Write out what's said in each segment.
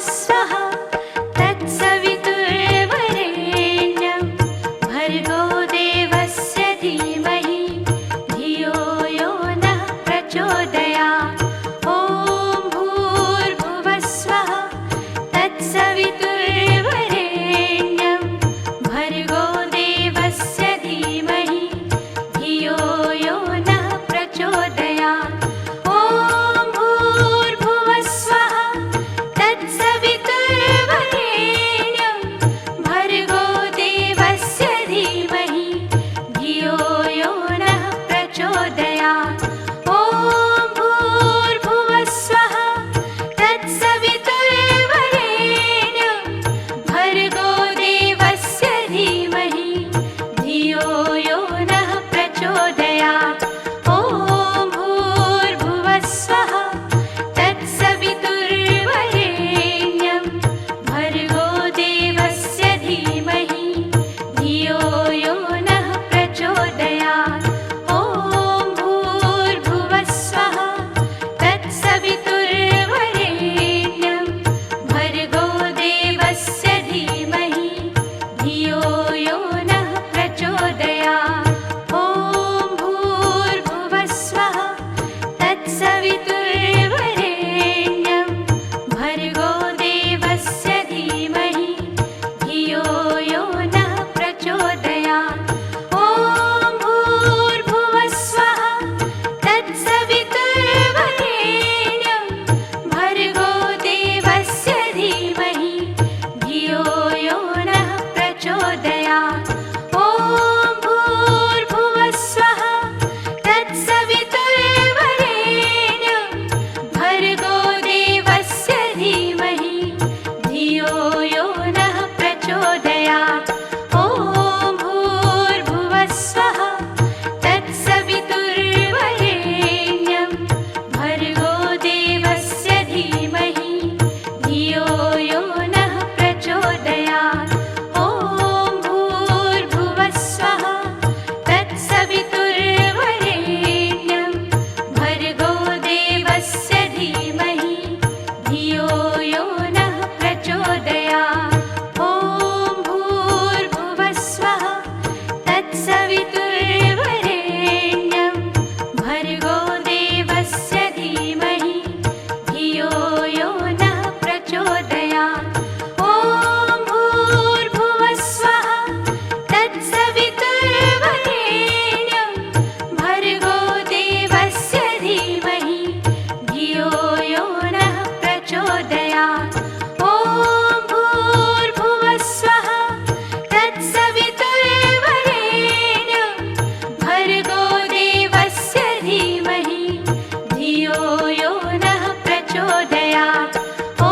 भूर्भुवस्वः तत्सवितुर्वरेण्यं भर्गो देवस्य धीमहि धियो यो नः प्रचोदयात्। ॐ भूर्भुवस्वः तत्सवितुर्वरेण्यं भर्गो देवस्य धीमहि धियो यो नः प्रचोदयात्। ॐ भूर्भुवस्वः तत्सवितुर्वरेण्यं भर्गो देवस्य धीमहि धियो यो नः प्रचोदयात्। ॐ भूर्भुवस्वः तत्सवितुर्वरेण्यं भर्गो देवस्य धीमहि धियो यो नः प्रचोदयात्। ॐ भूर्भुवस्वः तत्सवितुर्वरेण्यं भर्गो देवस्य धीमहि धियो यो नः प्रचोदयात्। ॐ भूर्भुवस्वः तत्सवितुर्वरेण्यं भर्गो देवस्य धीमहि धियो यो नः प्रचोदयात्। ॐ भूर्भुवस्वः तत्सवितुर्वरेण्यं भर्गो देवस्य धीमहि धियो यो नः प्रचोदयात्। ॐ भूर्भुवस्वः तत्सवितुर्वरेण्यं भर्गो देवस्य धीमहि धियो यो नः प्रचोदयात्। ॐ भूर्भुवस्वः तत्सवितुर्वरेण्यं भर्गो देवस्य धीमहि धियो यो नः प्रचोदयात्। ॐ भूर्भुवस्वः तत्सवितुर्वरेण्यं भर्गो देवस्य धीमहि धियो यो नः प्रचोदयात्। ॐ भूर्भुवस्वः तत्सवितुर्वरेण्यं भर्गो देवस्य धीमहि धियो यो नः प्रचोदयात्। ॐ भूर्भुवस्वः तत्सवितुर्वरेण्यं भर्गो देवस्य धीमहि धियो यो नः प्रचोदयात्। ॐ भूर्भुवस्वः तत्सवितुर्वरेण्यं भर्गो देवस्य धीमहि धियो यो नः प्रचोदयात्। ॐ भूर्भुवस्वः तत्सवितुर्वरेण्यं भर्गो देवस्य धीमहि धियो यो नः प्रचोदयात्। ॐ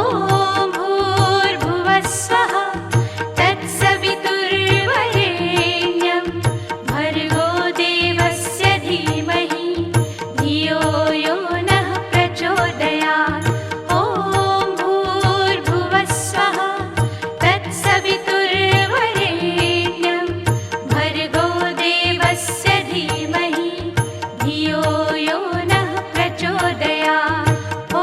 भूर्भुवस्वः तत्सवितुर्वरेण्यं भर्गो देवस्य धीमहि धियो यो नः प्रचोदयात्। ॐ भूर्भुवस्वः तत्सवितुर्वरेण्यं भर्गो देवस्य धीमहि धियो यो नः प्रचोदयात्। ॐ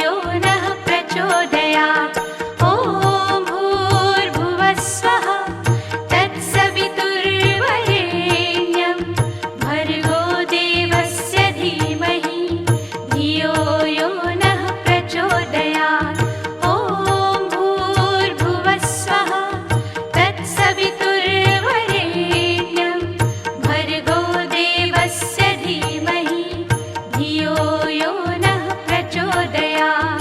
यो नः प्रचोदयात् ॐ भूर्भुवः स्वः तत्सवितुर्वरेण्यं भर्गो देवस्य धीमहि धियो यो नः प्रचोदयात् ॐ भूर्भुवः स्वः तत्सवितुर्वरेण्यं भर्गो देवस्य धीमहि धियो यो नः प्रचोदयात्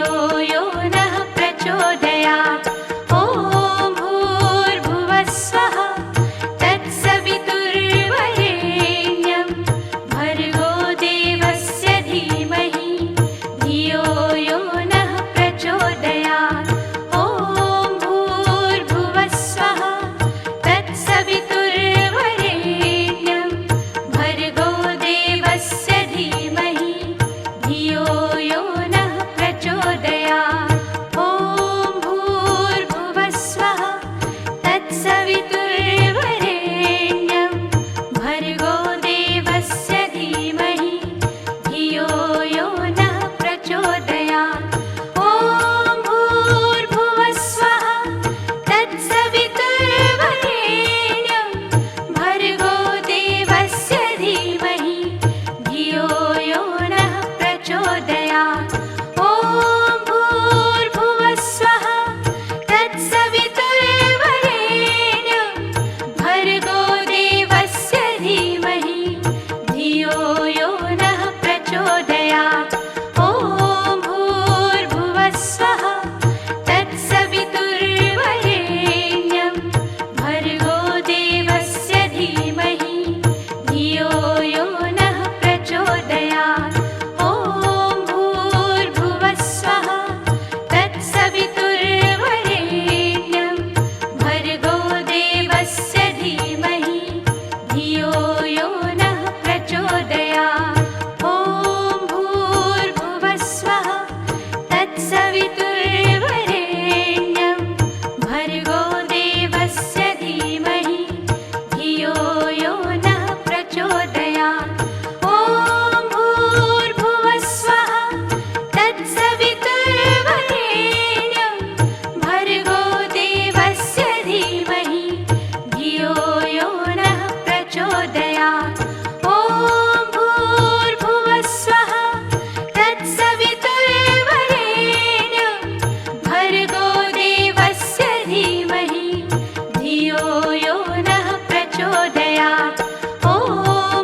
धियो यो नः प्रचोदयात्। ॐ भूर्भुवः स्वः तत्सवितुर्वरेण्यं भर्गो देवस्य धीमहि धियो यो नः प्रचोदयात्। ॐ भूर्भुवः स्वः तत्सवितुर्वरेण्यं भर्गो देवस्य धीमहि धियो यो नः प्रचोदयात्। ॐ भूर्भुवः स्वः तत्सवितुर्वरेण्यं भर्गो देवस्य धीमहि धियो यो नः प्रचोदयात्। ॐ भूर्भुवः स्वः तत्सवितुर्वरेण्यं भर्गो देवस्य धीमहि धियो यो नः प्रचोदयात्। ॐ भूर्भुवः स्वः तत्सवितुर्वरेण्यं भर्गो देवस्य धीमहि धियो यो नः प्रचोदयात्। ॐ भूर्भुवः स्वः तत्सवितुर्वरेण्यं भर्गो देवस्य धीमहि धियो यो नः प्रचोदयात्। ॐ भूर्भुवः स्वः तत्सवितुर्वरेण्यं भर्गो देवस्य धीमहि धियो यो नः प्रचोदयात्। ॐ भूर्भुवः स्वः तत्सवितुर्वरेण्यं भर्गो देवस्य धीमहि धियो यो नः प्रचोदयात्। ॐ भूर्भुवः स्वः तत्सवितुर्वरेण्यं भर्गो देवस्य धीमहि धियो यो नः प्रचोदयात्। ॐ भूर्भुवः स्वः तत्सवितुर्वरेण्यं भर्गो देवस्य धीमहि धियो यो नः प्रचोदयात्। ॐ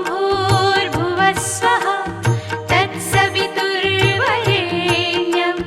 भूर्भुवः स्वः तत्सवितुर्वरेण्यं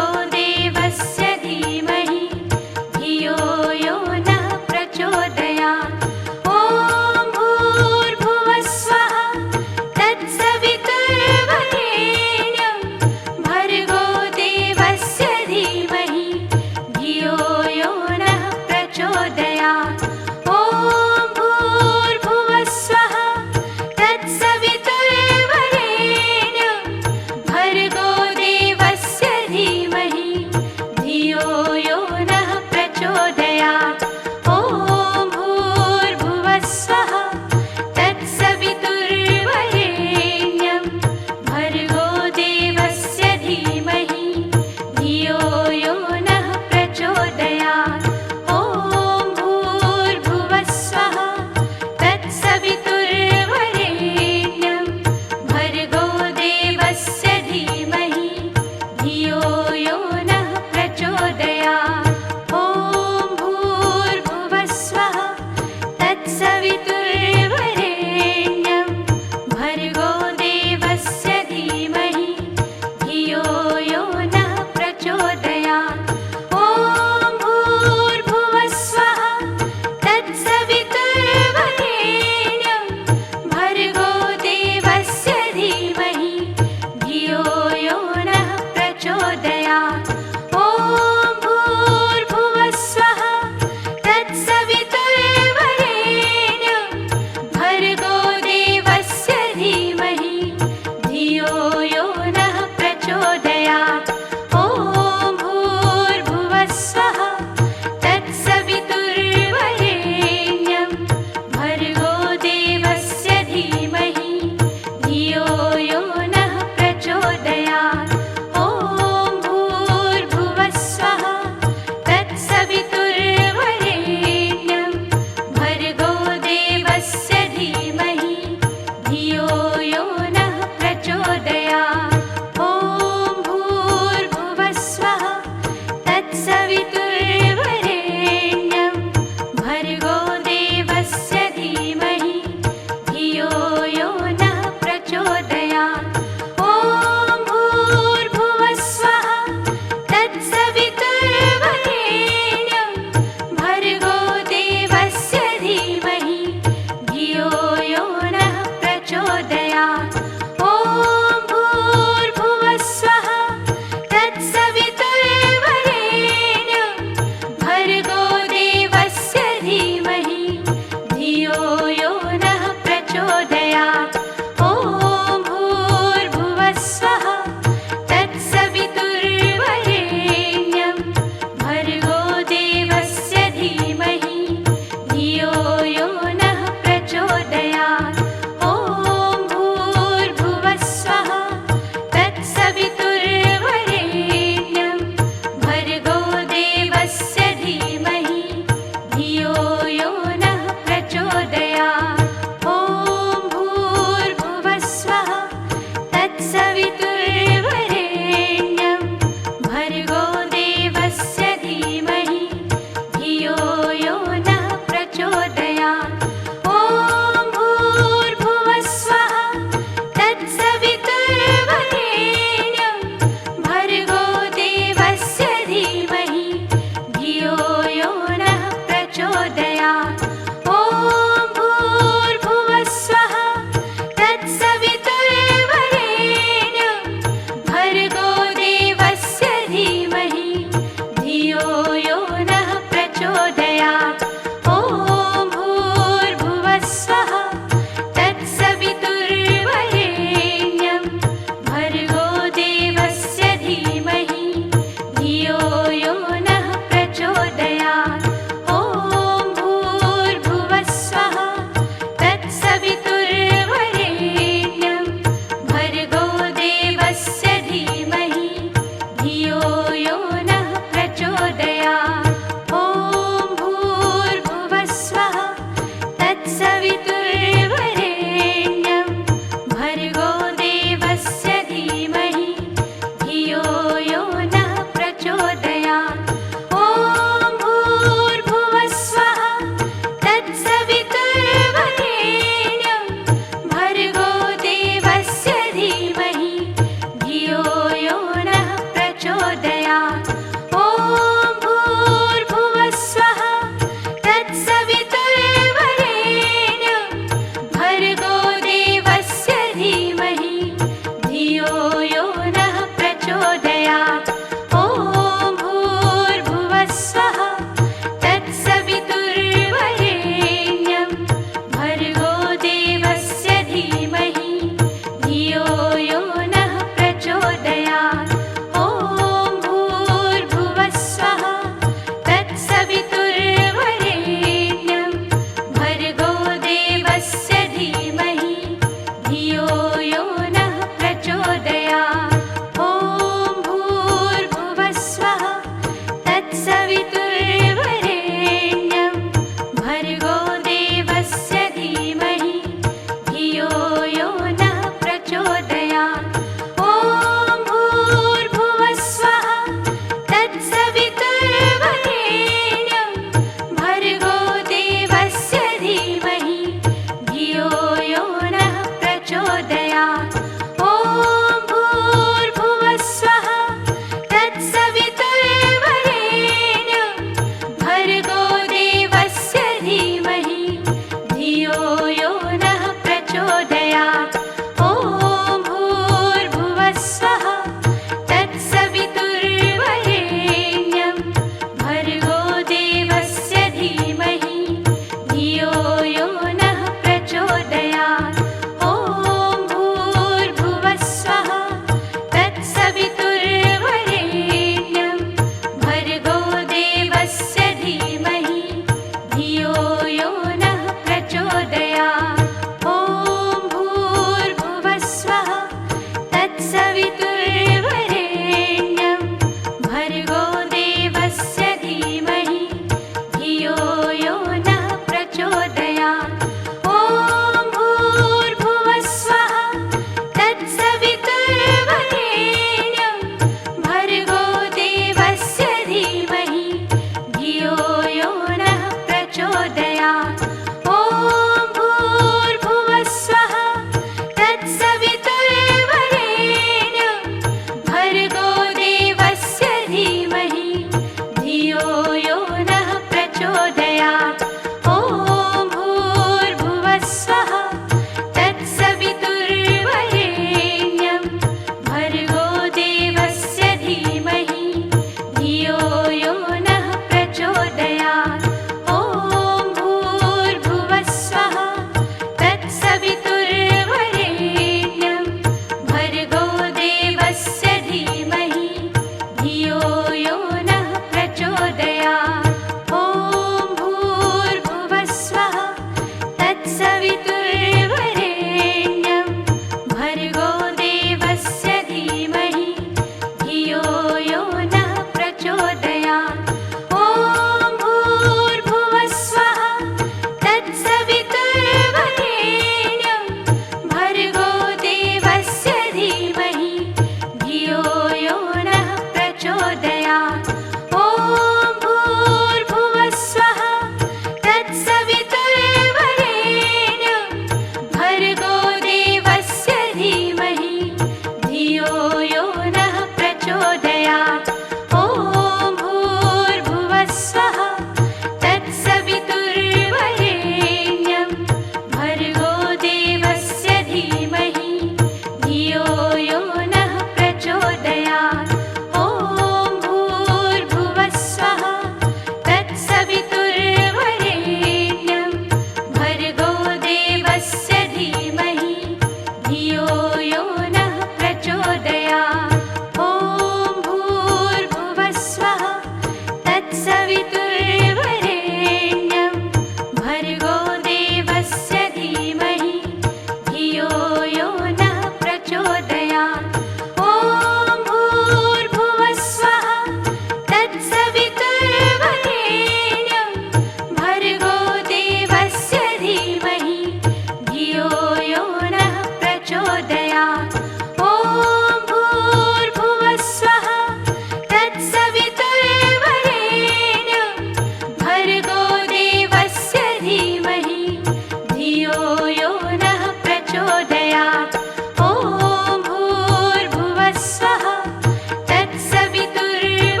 तत्सवितुर्वरेण्यं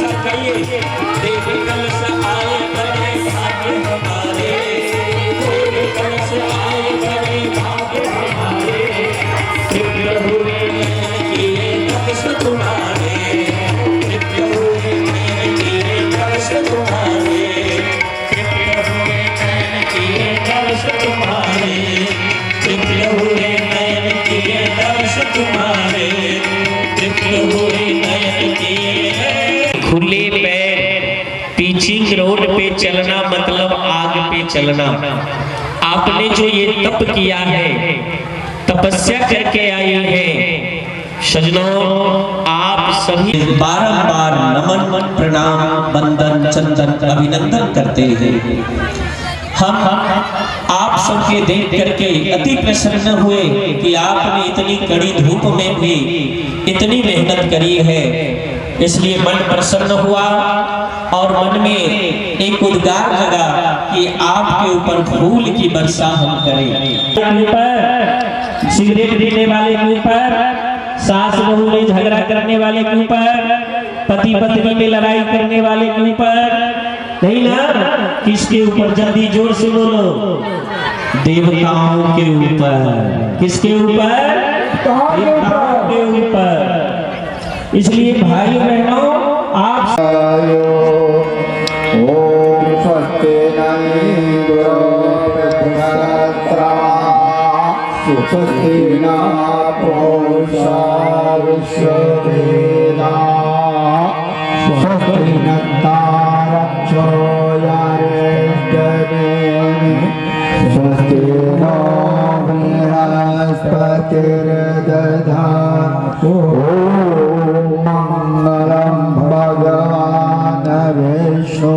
साथ गाइए। देवी कलश आए बड़े भाग्य हमारे, देवी कलश आए बड़े भाग्य हमारे, तृप्त हुए नयन किए दर्श तुम्हारे, तृप्त हुए नयन किए दर्श तुम्हारे, तृप्त हुए नयन किए दर्श तुम्हारे, तृप्त हुए नयन किए दर्श तुम्हारे, तृप्त हुए नयन किए। खुले पैर पिचिंग रोड पे चलना मतलब आग पे चलना। आपने जो ये तप किया है, तपस्या करके आई है सजनों, आप सभी बारंबार नमन प्रणाम वंदन चंदन अभिनंदन करते हैं। हम आप सबके देख करके अति प्रसन्न हुए कि आपने इतनी कड़ी धूप में भी इतनी मेहनत करी है, इसलिए मन प्रसन्न हुआ और मन में एक उद्गार लगा कि आपके ऊपर फूल की वर्षा हम करें। सिगरेट पीने वाले के ऊपर, सास बहू में झगड़ा करने वाले के ऊपर, पति पत्नी में लड़ाई करने वाले के ऊपर नहीं ना, किसके ऊपर? जल्दी जोर से बोलो। देवताओं के ऊपर। किसके ऊपर? देवताओं के ऊपर। इसलिए भाई बहनों आप ओम स्वस्ति न इंद्रो वृद्धश्रवा स्वस्ति न पूषा विश्ववेदा स्वस्ति नक्षो यारेष्टनेमि स्वस्ति नो बृहस्पतिर्दधातु। मंगलम भगवान विष्णु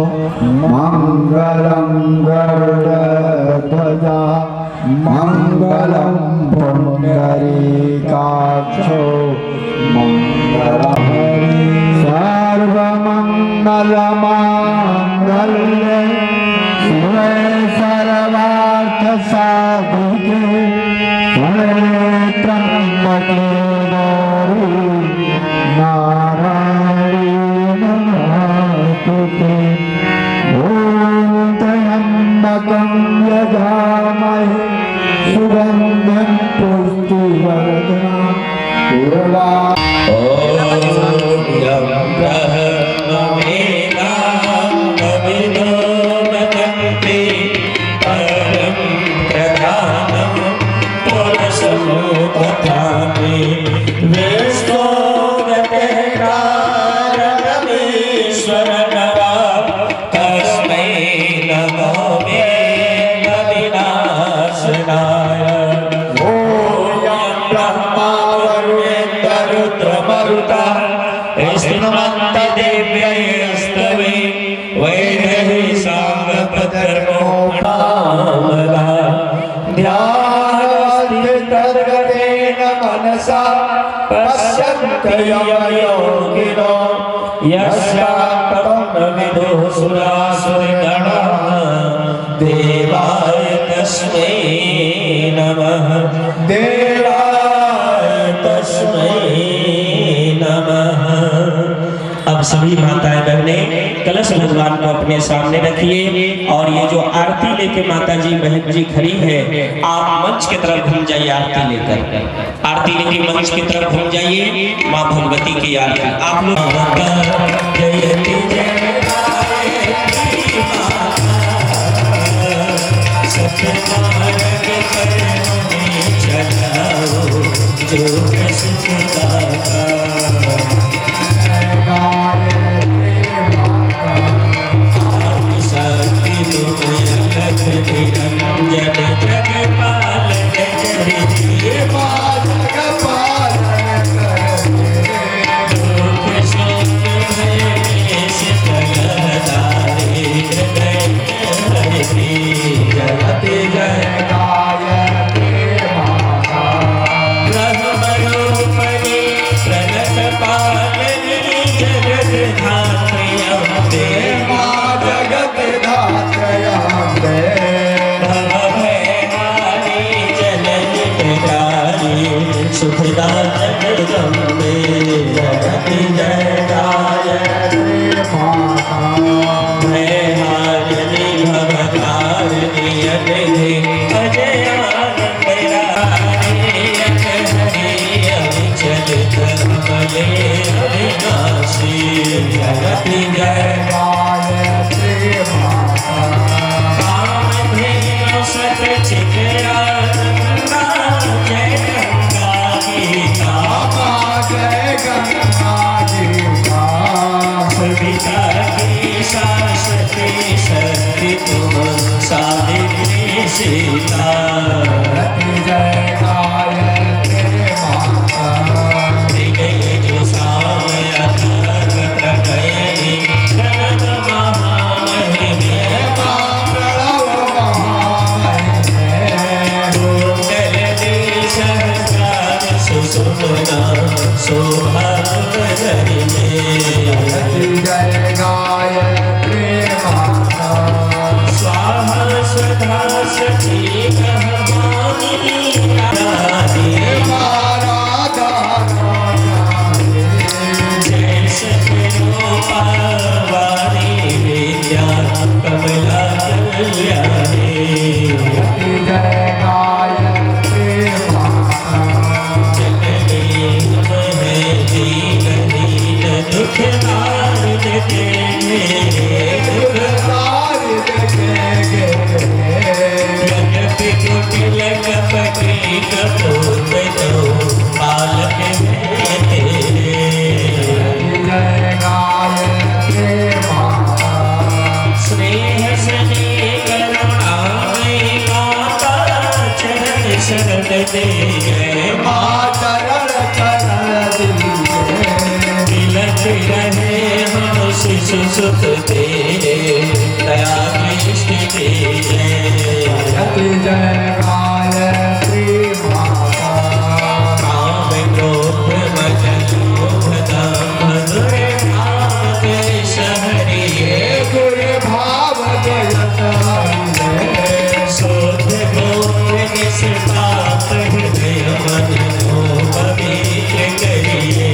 मंगलम गरुड़ध्वजा मंगलम पुंडरीकाक्षो मंगलम सर्वमंगलमांगल्ये शिवे सर्वार्थसाधिके शरण्ये त्र्यंबके गौरी नारायणी नमोस्तुते। ओम त्र्यंबकं यजामहे सुगंधिं पुष्टिवर्धनम् मनसा पश्यन्त्ययोगिनो यस्यात्तं विदुः सुरासुरगणा देवाय तस्मै नमः, देवाय तस्मै नमः। अब सभी माताएं बहनें कलश भगवान को अपने सामने रखिए और ये जो आरती लेके माता जी बहन जी खड़ी है, आप मंच की तरफ घूम जाइए। आरती लेकर आरती लेके मंच की तरफ घूम जाइए। माँ भगवती की आरती आप लोग सुखदायक जगदम्बे जगति जयदायक रति जय गायत्री माता कामधेनु सत चित्रा गंगा जय गंगा गीता जय गंगा गीता सविता की शाश्वती शक्ति तुम सावित्री सीता रति जय गायत्री माता जो सामय अथर्व प्रकयनी प्रणव महामहिमे प्रणव महामहिमे सहस्रार सुसुमना शोभा में रति जय गायत्री माता स्वाहा स्वधा सची कहमानी रानी जय सतरूपा वाणी विद्या कमला कल्याणी दुख नारद के यद्यपि कुटिल कपटी कपूत तो बालक में तेरे स्नेह सने करुणामयी माता चरण शरण दे तिलक रहे हम शिशु सुत तेरे दया दृष्टि दे काम क्रोध मद लोभ दंभ दुर्भाव क्लेश हरिये शोध बोध निष्पाप हृदय मन को पवित्र करिए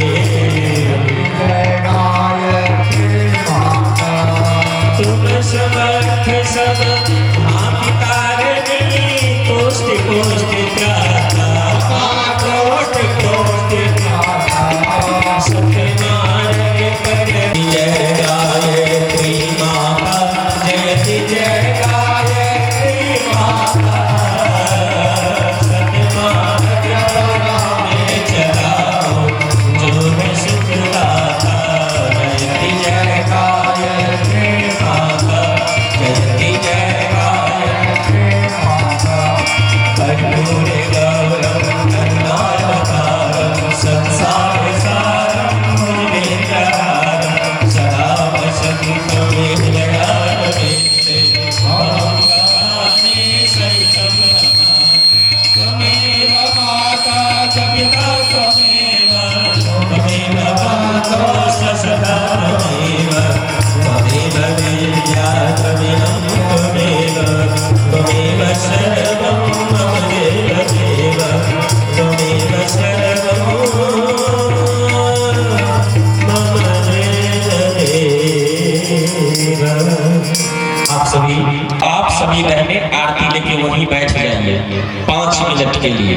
तुम समर्थ सब भांति तारिणी कोष्ठ कोष्ठ त्राता कोट कोट सत्यनारायण कर जय गायत्री माता जयति जय गायत्री माता सत्यनारायण में चलाओ जो है सुखदाता जयति जय गायत्री माता जयति जय गायत्री माता कर्पूर गौरव करुणावतारम संसार सारम मुनिन्द्रहारम सदा वसति त्वमेव जयानवेते भवानी सहितं त्वमेव माता च पिता त्वमेव मातोऽस्य सदा त्वमेव विद्या त्वमेव त्वमेव सर्वं मम देव त्वमेव सर्वं मम देव। आप सभी बहनें आरती लेके वहीं बैठ जाइए 5 मिनट के लिए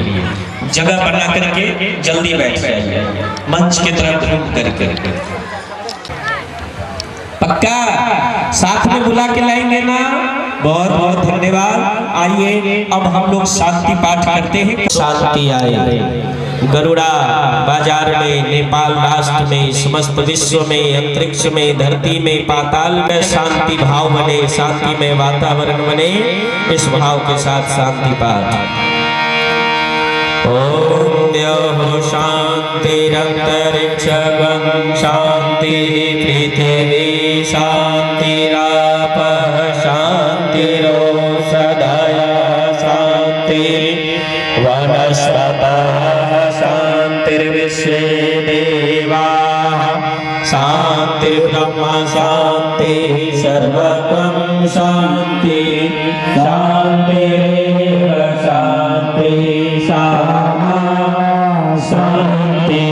जगह बना करके जल्दी बैठ जाइए मंच की तरफ घूम करके पक्का साथ में बुला के लाएंगे ना बहुत बहुत धन्यवाद। आइए अब हम लोग शांति पाठ करते हैं। शांति आए गरुड़ा बाजार में नेपाल राष्ट्र में समस्त विश्व में अंतरिक्ष में धरती में पाताल में शांति भाव बने शांति में वातावरण बने इस भाव के साथ शांति पाठ। ओम द्यौः शान्तिरन्तरिक्षं शान्ति पृथिवी शान्तिरापः शान्तिरोषधयः शान्ति वनस्पतयः शान्तिर्विश्वे देवाः शान्तिर्ब्रह्म शान्तिः सर्वं शान्ति शान्तिरेव शान्ति सामा शान्ति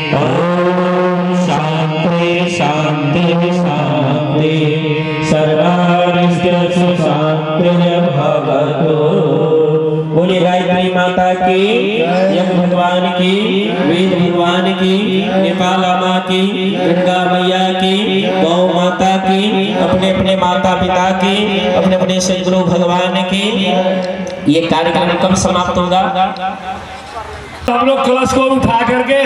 शान्ति शान्ति शान्ति सर्वारिष्टेषु शान्तिर्भवतु। बोले गायत्री माता की, यज्ञ भगवान की, वेद भगवान की, नेपाल शीतला माँ की, गंगा मैया की, गौ माता की, अपने अपने माता पिता की, अपने अपने सदगुरु भगवान की। ये कार्यक्रम कब समाप्त होगा? हम लोग कलश को उठा करके